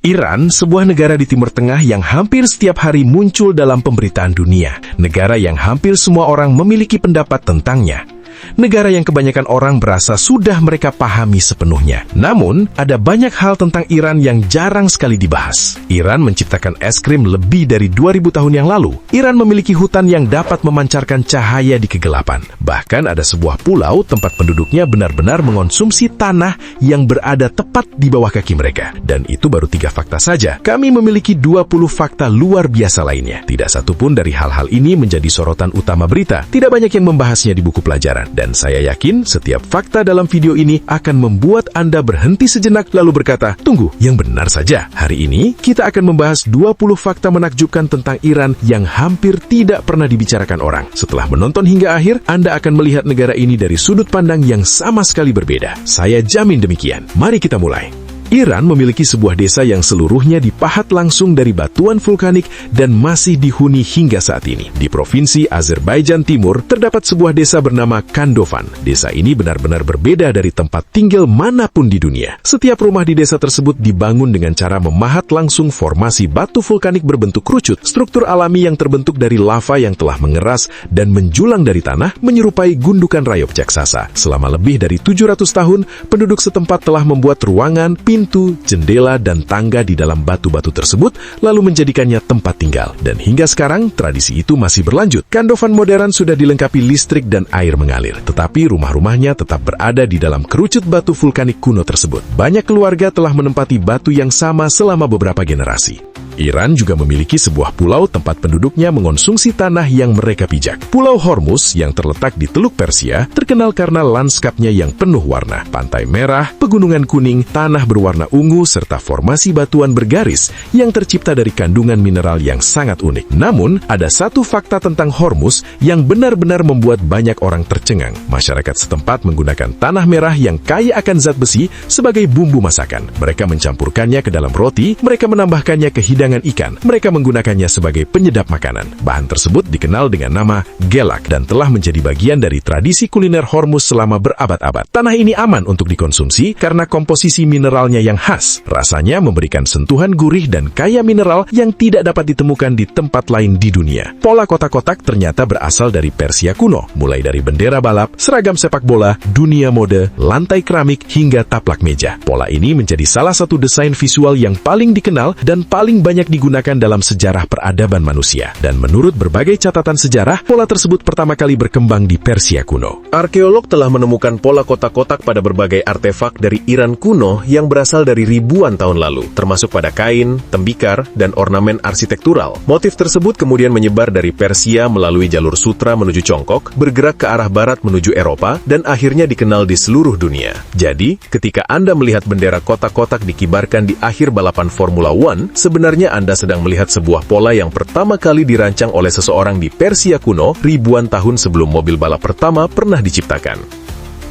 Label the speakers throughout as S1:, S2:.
S1: Iran, sebuah negara di Timur Tengah yang hampir setiap hari muncul dalam pemberitaan dunia. Negara yang hampir semua orang memiliki pendapat tentangnya. Negara yang kebanyakan orang berasa sudah mereka pahami sepenuhnya. Namun, ada banyak hal tentang Iran yang jarang sekali dibahas. Iran menciptakan es krim lebih dari 2000 tahun yang lalu. Iran memiliki hutan yang dapat memancarkan cahaya di kegelapan. Bahkan ada sebuah pulau tempat penduduknya benar-benar mengonsumsi tanah yang berada tepat di bawah kaki mereka. Dan itu baru 3 fakta saja. Kami memiliki 20 fakta luar biasa lainnya. Tidak satu pun dari hal-hal ini menjadi sorotan utama berita. Tidak banyak yang membahasnya di buku pelajaran. Dan saya yakin setiap fakta dalam video ini akan membuat Anda berhenti sejenak lalu berkata, tunggu, yang benar saja. Hari ini, kita akan membahas 20 fakta menakjubkan tentang Iran yang hampir tidak pernah dibicarakan orang. Setelah menonton hingga akhir, Anda akan melihat negara ini dari sudut pandang yang sama sekali berbeda. Saya jamin demikian. Mari kita mulai. Iran memiliki sebuah desa yang seluruhnya dipahat langsung dari batuan vulkanik dan masih dihuni hingga saat ini. Di provinsi Azerbaijan Timur, terdapat sebuah desa bernama Kandofan. Desa ini benar-benar berbeda dari tempat tinggal manapun di dunia. Setiap rumah di desa tersebut dibangun dengan cara memahat langsung formasi batu vulkanik berbentuk kerucut. Struktur alami yang terbentuk dari lava yang telah mengeras dan menjulang dari tanah menyerupai gundukan rayop jaksasa. Selama lebih dari 700 tahun, penduduk setempat telah membuat ruangan, pintu, jendela, dan tangga di dalam batu-batu tersebut, lalu menjadikannya tempat tinggal. Dan hingga sekarang, tradisi itu masih berlanjut. Kandofan modern sudah dilengkapi listrik dan air mengalir, tetapi rumah-rumahnya tetap berada di dalam kerucut batu vulkanik kuno tersebut. Banyak keluarga telah menempati batu yang sama selama beberapa generasi. Iran juga memiliki sebuah pulau tempat penduduknya mengonsumsi tanah yang mereka pijak. Pulau Hormuz yang terletak di Teluk Persia terkenal karena lanskapnya yang penuh warna. Pantai merah, pegunungan kuning, tanah berwarna ungu, serta formasi batuan bergaris yang tercipta dari kandungan mineral yang sangat unik. Namun, ada satu fakta tentang Hormuz yang benar-benar membuat banyak orang tercengang. Masyarakat setempat menggunakan tanah merah yang kaya akan zat besi sebagai bumbu masakan. Mereka mencampurkannya ke dalam roti, mereka menambahkannya ke hidangan ikan. Mereka menggunakannya sebagai penyedap makanan. Bahan tersebut dikenal dengan nama gelak dan telah menjadi bagian dari tradisi kuliner Hormuz selama berabad-abad. Tanah ini aman untuk dikonsumsi karena komposisi mineralnya yang khas. Rasanya memberikan sentuhan gurih dan kaya mineral yang tidak dapat ditemukan di tempat lain di dunia. Pola kotak-kotak ternyata berasal dari Persia kuno, mulai dari bendera balap, seragam sepak bola, dunia mode, lantai keramik, hingga taplak meja. Pola ini menjadi salah satu desain visual yang paling dikenal dan paling banyak digunakan dalam sejarah peradaban manusia. Dan menurut berbagai catatan sejarah, pola tersebut pertama kali berkembang di Persia kuno. Arkeolog telah menemukan pola kotak-kotak pada berbagai artefak dari Iran kuno yang berasal dari ribuan tahun lalu, termasuk pada kain, tembikar, dan ornamen arsitektural. Motif tersebut kemudian menyebar dari Persia melalui jalur sutra menuju Congkok, bergerak ke arah barat menuju Eropa, dan akhirnya dikenal di seluruh dunia. Jadi, ketika Anda melihat bendera kotak-kotak dikibarkan di akhir balapan Formula One, sebenarnya Anda sedang melihat sebuah pola yang pertama kali dirancang oleh seseorang di Persia kuno ribuan tahun sebelum mobil balap pertama pernah diciptakan.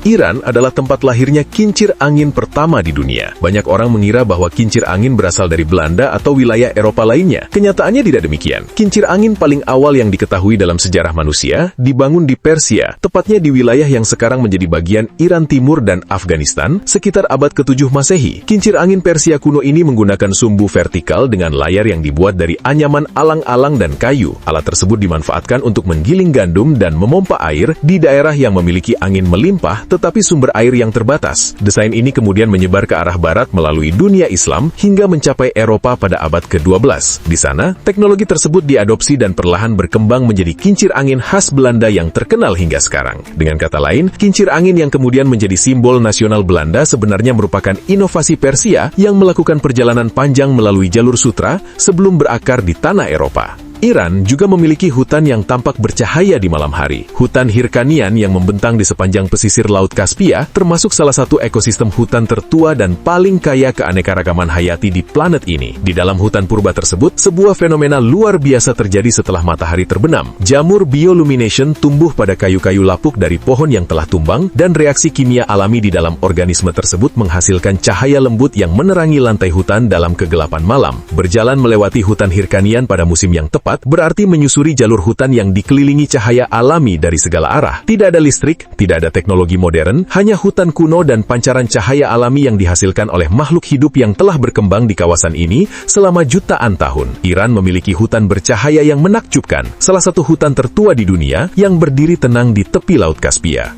S1: Iran adalah tempat lahirnya kincir angin pertama di dunia. Banyak orang mengira bahwa kincir angin berasal dari Belanda atau wilayah Eropa lainnya. Kenyataannya tidak demikian. Kincir angin paling awal yang diketahui dalam sejarah manusia dibangun di Persia, tepatnya di wilayah yang sekarang menjadi bagian Iran Timur dan Afghanistan, sekitar abad ke-7 Masehi. Kincir angin Persia kuno ini menggunakan sumbu vertikal dengan layar yang dibuat dari anyaman alang-alang dan kayu. Alat tersebut dimanfaatkan untuk menggiling gandum dan memompa air di daerah yang memiliki angin melimpah tetapi sumber air yang terbatas. Desain ini kemudian menyebar ke arah barat melalui dunia Islam hingga mencapai Eropa pada abad ke-12. Di sana, teknologi tersebut diadopsi dan perlahan berkembang menjadi kincir angin khas Belanda yang terkenal hingga sekarang. Dengan kata lain, kincir angin yang kemudian menjadi simbol nasional Belanda sebenarnya merupakan inovasi Persia yang melakukan perjalanan panjang melalui jalur sutra sebelum berakar di tanah Eropa. Iran juga memiliki hutan yang tampak bercahaya di malam hari. Hutan Hirkanian yang membentang di sepanjang pesisir Laut Kaspia termasuk salah satu ekosistem hutan tertua dan paling kaya keanekaragaman hayati di planet ini. Di dalam hutan purba tersebut, sebuah fenomena luar biasa terjadi setelah matahari terbenam. Jamur bioluminescence tumbuh pada kayu-kayu lapuk dari pohon yang telah tumbang, dan reaksi kimia alami di dalam organisme tersebut menghasilkan cahaya lembut yang menerangi lantai hutan dalam kegelapan malam. Berjalan melewati hutan Hirkanian pada musim yang tepat Syarbat berarti menyusuri jalur hutan yang dikelilingi cahaya alami dari segala arah. Tidak ada listrik, tidak ada teknologi modern, hanya hutan kuno dan pancaran cahaya alami yang dihasilkan oleh makhluk hidup yang telah berkembang di kawasan ini selama jutaan tahun. Iran memiliki hutan bercahaya yang menakjubkan, salah satu hutan tertua di dunia yang berdiri tenang di tepi Laut Kaspia.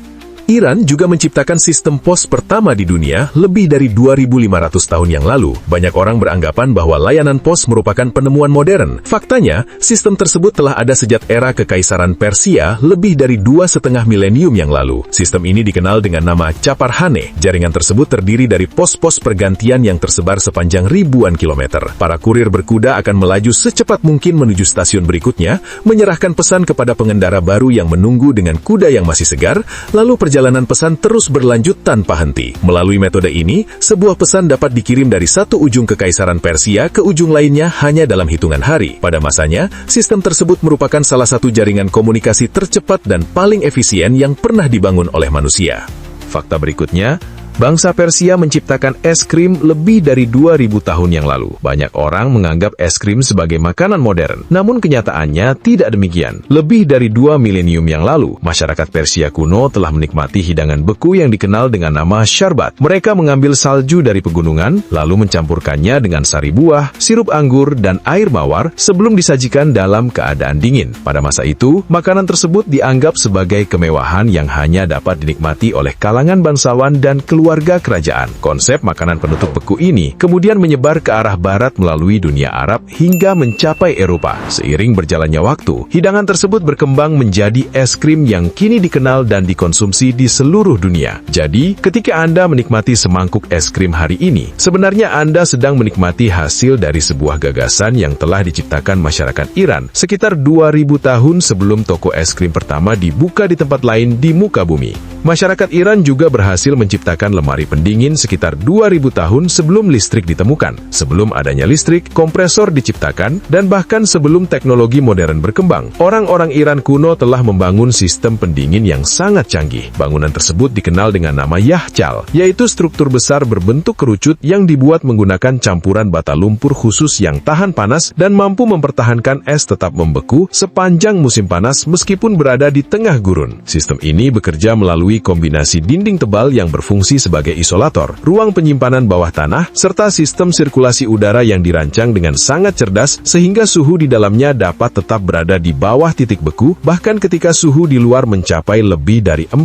S1: Iran juga menciptakan sistem pos pertama di dunia lebih dari 2.500 tahun yang lalu. Banyak orang beranggapan bahwa layanan pos merupakan penemuan modern. Faktanya, sistem tersebut telah ada sejak era Kekaisaran Persia lebih dari 2,5 milenium yang lalu. Sistem ini dikenal dengan nama Chaparhane. Jaringan tersebut terdiri dari pos-pos pergantian yang tersebar sepanjang ribuan kilometer. Para kurir berkuda akan melaju secepat mungkin menuju stasiun berikutnya, menyerahkan pesan kepada pengendara baru yang menunggu dengan kuda yang masih segar, lalu perjalanan pesan terus berlanjut tanpa henti. Melalui metode ini, sebuah pesan dapat dikirim dari satu ujung Kekaisaran Persia ke ujung lainnya hanya dalam hitungan hari. Pada masanya, sistem tersebut merupakan salah satu jaringan komunikasi tercepat dan paling efisien yang pernah dibangun oleh manusia. Fakta berikutnya, bangsa Persia menciptakan es krim lebih dari 2.000 tahun yang lalu. Banyak orang menganggap es krim sebagai makanan modern. Namun kenyataannya tidak demikian. Lebih dari 2 milenium yang lalu, masyarakat Persia kuno telah menikmati hidangan beku yang dikenal dengan nama syarbat. Mereka mengambil salju dari pegunungan, lalu mencampurkannya dengan sari buah, sirup anggur, dan air mawar sebelum disajikan dalam keadaan dingin. Pada masa itu, makanan tersebut dianggap sebagai kemewahan yang hanya dapat dinikmati oleh kalangan bangsawan dan keluarga kerajaan. Konsep makanan penutup beku ini kemudian menyebar ke arah barat melalui dunia Arab hingga mencapai Eropa. Seiring berjalannya waktu, hidangan tersebut berkembang menjadi es krim yang kini dikenal dan dikonsumsi di seluruh dunia. Jadi, ketika Anda menikmati semangkuk es krim hari ini, sebenarnya Anda sedang menikmati hasil dari sebuah gagasan yang telah diciptakan masyarakat Iran sekitar 2.000 tahun sebelum toko es krim pertama dibuka di tempat lain di muka bumi. Masyarakat Iran juga berhasil menciptakan lemari pendingin sekitar 2.000 tahun sebelum listrik ditemukan. Sebelum adanya listrik, kompresor diciptakan, dan bahkan sebelum teknologi modern berkembang, orang-orang Iran kuno telah membangun sistem pendingin yang sangat canggih. Bangunan tersebut dikenal dengan nama yahcal, yaitu struktur besar berbentuk kerucut yang dibuat menggunakan campuran bata lumpur khusus yang tahan panas dan mampu mempertahankan es tetap membeku sepanjang musim panas meskipun berada di tengah gurun. Sistem ini bekerja melalui kombinasi dinding tebal yang berfungsi sebagai isolator, ruang penyimpanan bawah tanah, serta sistem sirkulasi udara yang dirancang dengan sangat cerdas sehingga suhu di dalamnya dapat tetap berada di bawah titik beku, bahkan ketika suhu di luar mencapai lebih dari 40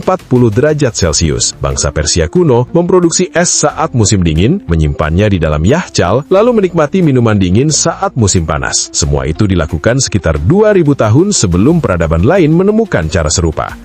S1: derajat Celcius. Bangsa Persia kuno memproduksi es saat musim dingin, menyimpannya di dalam yahcal, lalu menikmati minuman dingin saat musim panas. Semua itu dilakukan sekitar 2.000 tahun sebelum peradaban lain menemukan cara serupa.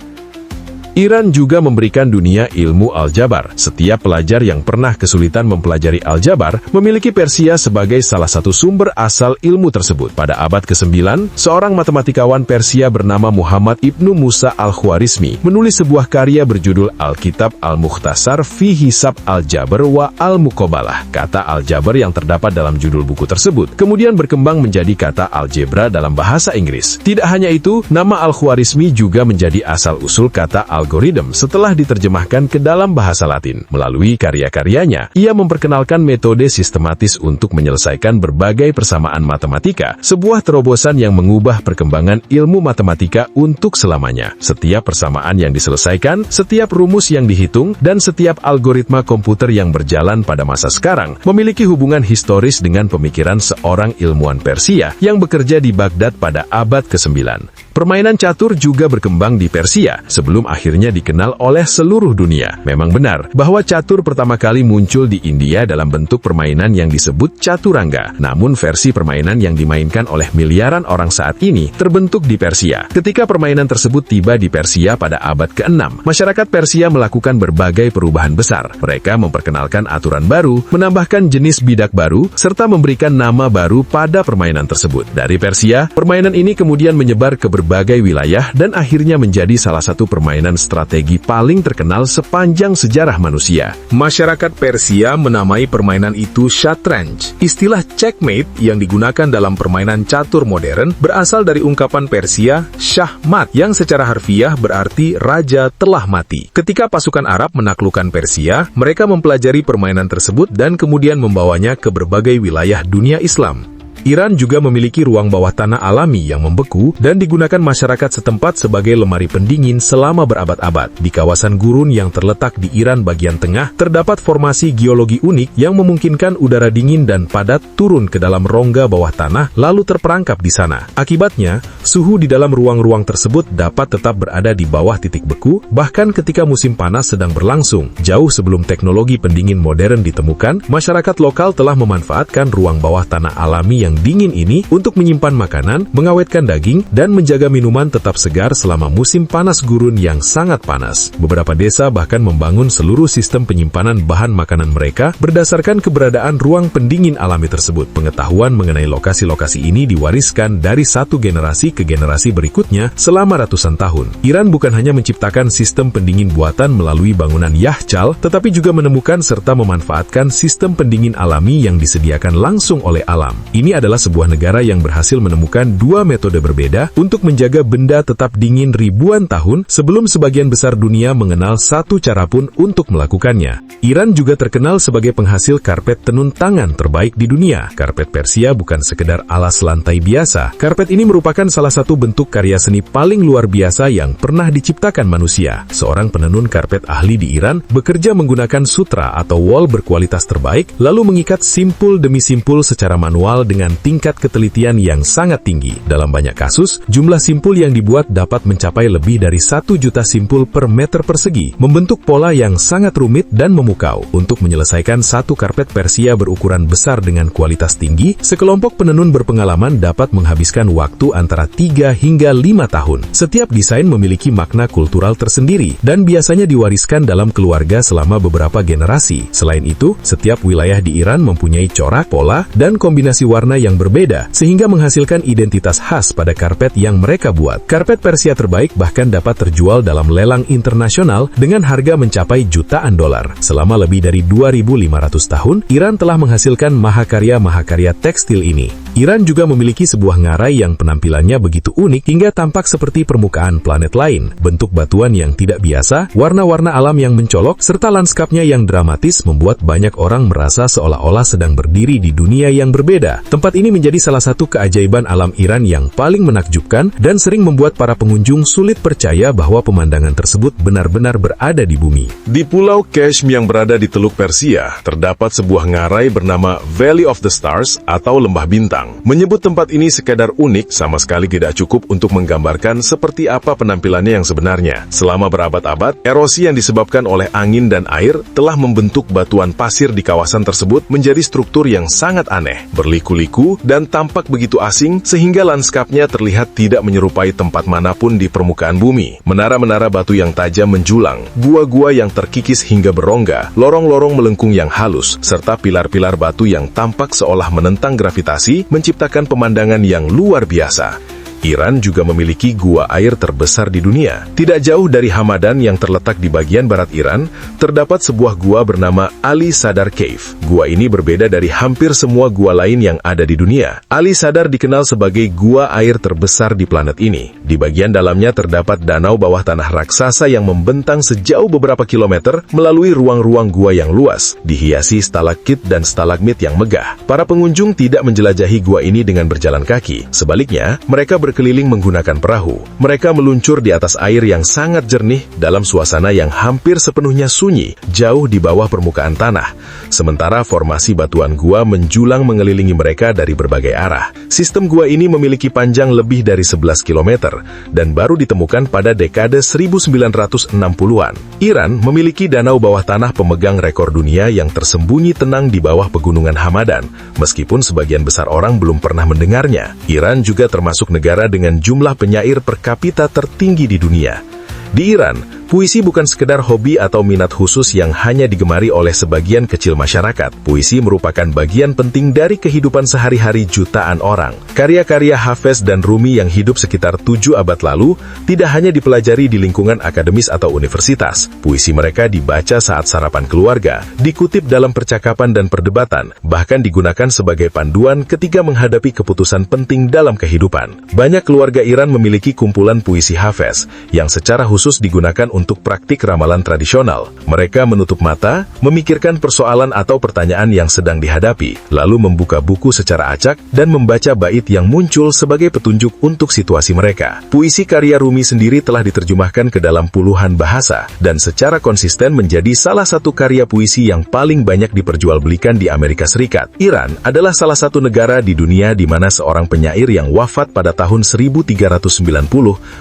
S1: Iran juga memberikan dunia ilmu aljabar. Setiap pelajar yang pernah kesulitan mempelajari aljabar memiliki Persia sebagai salah satu sumber asal ilmu tersebut. Pada abad ke-9, seorang matematikawan Persia bernama Muhammad Ibnu Musa al-Khwarizmi menulis sebuah karya berjudul Alkitab al-Mukhtasar fi Hisab al-Jabr wa al-Muqabalah. Kata aljabar yang terdapat dalam judul buku tersebut kemudian berkembang menjadi kata algebra dalam bahasa Inggris. Tidak hanya itu, nama al-Khwarizmi juga menjadi asal-usul kata algoritma setelah diterjemahkan ke dalam bahasa Latin. Melalui karya-karyanya, ia memperkenalkan metode sistematis untuk menyelesaikan berbagai persamaan matematika, sebuah terobosan yang mengubah perkembangan ilmu matematika untuk selamanya. Setiap persamaan yang diselesaikan, setiap rumus yang dihitung, dan setiap algoritma komputer yang berjalan pada masa sekarang memiliki hubungan historis dengan pemikiran seorang ilmuwan Persia yang bekerja di Baghdad pada abad ke-9. Permainan catur juga berkembang di Persia sebelum akhirnya dikenal oleh seluruh dunia. Memang benar bahwa catur pertama kali muncul di India dalam bentuk permainan yang disebut caturangga. Namun versi permainan yang dimainkan oleh miliaran orang saat ini terbentuk di Persia. Ketika permainan tersebut tiba di Persia pada abad ke-6, masyarakat Persia melakukan berbagai perubahan besar. Mereka memperkenalkan aturan baru, menambahkan jenis bidak baru, serta memberikan nama baru pada permainan tersebut. Dari Persia, permainan ini kemudian menyebar ke berbagai wilayah dan akhirnya menjadi salah satu permainan strategi paling terkenal sepanjang sejarah manusia. Masyarakat Persia menamai permainan itu shatranj. Istilah checkmate yang digunakan dalam permainan catur modern berasal dari ungkapan Persia shahmat yang secara harfiah berarti raja telah mati. Ketika pasukan Arab menaklukkan Persia, mereka mempelajari permainan tersebut dan kemudian membawanya ke berbagai wilayah dunia Islam. Iran juga memiliki ruang bawah tanah alami yang membeku dan digunakan masyarakat setempat sebagai lemari pendingin selama berabad-abad. Di kawasan gurun yang terletak di Iran bagian tengah, terdapat formasi geologi unik yang memungkinkan udara dingin dan padat turun ke dalam rongga bawah tanah lalu terperangkap di sana. Akibatnya, suhu di dalam ruang-ruang tersebut dapat tetap berada di bawah titik beku, bahkan ketika musim panas sedang berlangsung. Jauh sebelum teknologi pendingin modern ditemukan, masyarakat lokal telah memanfaatkan ruang bawah tanah alami yang dingin ini untuk menyimpan makanan, mengawetkan daging, dan menjaga minuman tetap segar selama musim panas gurun yang sangat panas. Beberapa desa bahkan membangun seluruh sistem penyimpanan bahan makanan mereka berdasarkan keberadaan ruang pendingin alami tersebut. Pengetahuan mengenai lokasi-lokasi ini diwariskan dari satu generasi ke generasi berikutnya selama ratusan tahun. Iran bukan hanya menciptakan sistem pendingin buatan melalui bangunan yahcal, tetapi juga menemukan serta memanfaatkan sistem pendingin alami yang disediakan langsung oleh alam. Ini adalah sebuah negara yang berhasil menemukan dua metode berbeda untuk menjaga benda tetap dingin ribuan tahun sebelum sebagian besar dunia mengenal satu cara pun untuk melakukannya. Iran juga terkenal sebagai penghasil karpet tenun tangan terbaik di dunia. Karpet Persia bukan sekedar alas lantai biasa. Karpet ini merupakan salah satu bentuk karya seni paling luar biasa yang pernah diciptakan manusia. Seorang penenun karpet ahli di Iran bekerja menggunakan sutra atau wol berkualitas terbaik, lalu mengikat simpul demi simpul secara manual dengan tingkat ketelitian yang sangat tinggi. Dalam banyak kasus, jumlah simpul yang dibuat dapat mencapai lebih dari 1 juta simpul per meter persegi, membentuk pola yang sangat rumit dan memukau. Untuk menyelesaikan satu karpet Persia berukuran besar dengan kualitas tinggi, sekelompok penenun berpengalaman dapat menghabiskan waktu antara 3 hingga 5 tahun. Setiap desain memiliki makna kultural tersendiri dan biasanya diwariskan dalam keluarga selama beberapa generasi. Selain itu, setiap wilayah di Iran mempunyai corak, pola, dan kombinasi warna yang berbeda, sehingga menghasilkan identitas khas pada karpet yang mereka buat. Karpet Persia terbaik bahkan dapat terjual dalam lelang internasional dengan harga mencapai jutaan dolar. Selama lebih dari 2.500 tahun, Iran telah menghasilkan mahakarya-mahakarya tekstil ini. Iran juga memiliki sebuah ngarai yang penampilannya begitu unik hingga tampak seperti permukaan planet lain. Bentuk batuan yang tidak biasa, warna-warna alam yang mencolok, serta lanskapnya yang dramatis membuat banyak orang merasa seolah-olah sedang berdiri di dunia yang berbeda. Tempat ini menjadi salah satu keajaiban alam Iran yang paling menakjubkan dan sering membuat para pengunjung sulit percaya bahwa pemandangan tersebut benar-benar berada di bumi. Di Pulau Keshm yang berada di Teluk Persia, terdapat sebuah ngarai bernama Valley of the Stars atau Lembah Bintang. Menyebut tempat ini sekadar unik sama sekali tidak cukup untuk menggambarkan seperti apa penampilannya yang sebenarnya. Selama berabad-abad, erosi yang disebabkan oleh angin dan air telah membentuk batuan pasir di kawasan tersebut menjadi struktur yang sangat aneh, berliku-liku, dan tampak begitu asing sehingga lanskapnya terlihat tidak menyerupai tempat manapun di permukaan bumi. Menara-menara batu yang tajam menjulang, gua-gua yang terkikis hingga berongga, lorong-lorong melengkung yang halus, serta pilar-pilar batu yang tampak seolah menentang gravitasi menciptakan pemandangan yang luar biasa. Iran juga memiliki gua air terbesar di dunia. Tidak jauh dari Hamadan yang terletak di bagian barat Iran, terdapat sebuah gua bernama Ali Sadar Cave. Gua ini berbeda dari hampir semua gua lain yang ada di dunia. Ali Sadar dikenal sebagai gua air terbesar di planet ini. Di bagian dalamnya terdapat danau bawah tanah raksasa yang membentang sejauh beberapa kilometer melalui ruang-ruang gua yang luas, dihiasi stalaktit dan stalagmit yang megah. Para pengunjung tidak menjelajahi gua ini dengan berjalan kaki. Sebaliknya, mereka berkeliling menggunakan perahu. Mereka meluncur di atas air yang sangat jernih dalam suasana yang hampir sepenuhnya sunyi, jauh di bawah permukaan tanah. Sementara formasi batuan gua menjulang mengelilingi mereka dari berbagai arah. Sistem gua ini memiliki panjang lebih dari 11 km dan baru ditemukan pada dekade 1960-an. Iran memiliki danau bawah tanah pemegang rekor dunia yang tersembunyi tenang di bawah pegunungan Hamadan, meskipun sebagian besar orang belum pernah mendengarnya. Iran juga termasuk negara dengan jumlah penyair per kapita tertinggi di dunia. Di Iran, puisi bukan sekedar hobi atau minat khusus yang hanya digemari oleh sebagian kecil masyarakat. Puisi merupakan bagian penting dari kehidupan sehari-hari jutaan orang. Karya-karya Hafez dan Rumi yang hidup sekitar 7 abad lalu tidak hanya dipelajari di lingkungan akademis atau universitas. Puisi mereka dibaca saat sarapan keluarga, dikutip dalam percakapan dan perdebatan, bahkan digunakan sebagai panduan ketika menghadapi keputusan penting dalam kehidupan. Banyak keluarga Iran memiliki kumpulan puisi Hafez, yang secara khusus khusus digunakan untuk praktik ramalan tradisional. Mereka menutup mata, memikirkan persoalan atau pertanyaan yang sedang dihadapi, lalu membuka buku secara acak dan membaca bait yang muncul sebagai petunjuk untuk situasi mereka. Puisi karya Rumi sendiri telah diterjemahkan ke dalam puluhan bahasa, dan secara konsisten menjadi salah satu karya puisi yang paling banyak diperjualbelikan di Amerika Serikat. Iran adalah salah satu negara di dunia di mana seorang penyair yang wafat pada tahun 1390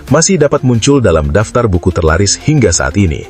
S1: masih dapat muncul dalam daftar buku terlaris hingga saat ini.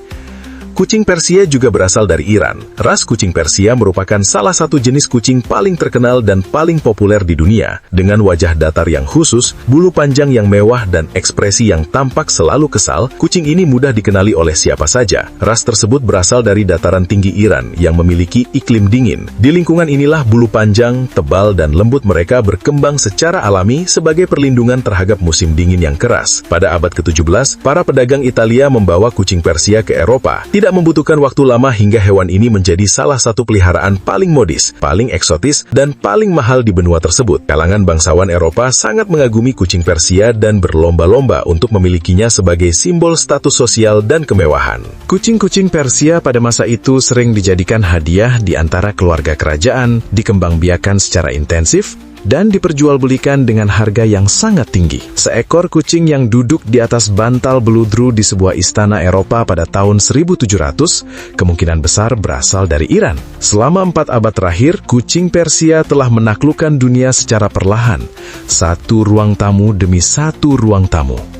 S1: Kucing Persia juga berasal dari Iran. Ras kucing Persia merupakan salah satu jenis kucing paling terkenal dan paling populer di dunia. Dengan wajah datar yang khusus, bulu panjang yang mewah dan ekspresi yang tampak selalu kesal, kucing ini mudah dikenali oleh siapa saja. Ras tersebut berasal dari dataran tinggi Iran yang memiliki iklim dingin. Di lingkungan inilah bulu panjang, tebal dan lembut mereka berkembang secara alami sebagai perlindungan terhadap musim dingin yang keras. Pada abad ke-17, para pedagang Italia membawa kucing Persia ke Eropa. Tidak membutuhkan waktu lama hingga hewan ini menjadi salah satu peliharaan paling modis, paling eksotis, dan paling mahal di benua tersebut. Kalangan bangsawan Eropa sangat mengagumi kucing Persia dan berlomba-lomba untuk memilikinya sebagai simbol status sosial dan kemewahan. Kucing-kucing Persia pada masa itu sering dijadikan hadiah di antara keluarga kerajaan, dikembangbiakan secara intensif, dan diperjualbelikan dengan harga yang sangat tinggi. Seekor kucing yang duduk di atas bantal beludru di sebuah istana Eropa pada tahun 1700 kemungkinan besar berasal dari Iran. Selama 4 abad terakhir, kucing Persia telah menaklukkan dunia secara perlahan, satu ruang tamu demi satu ruang tamu.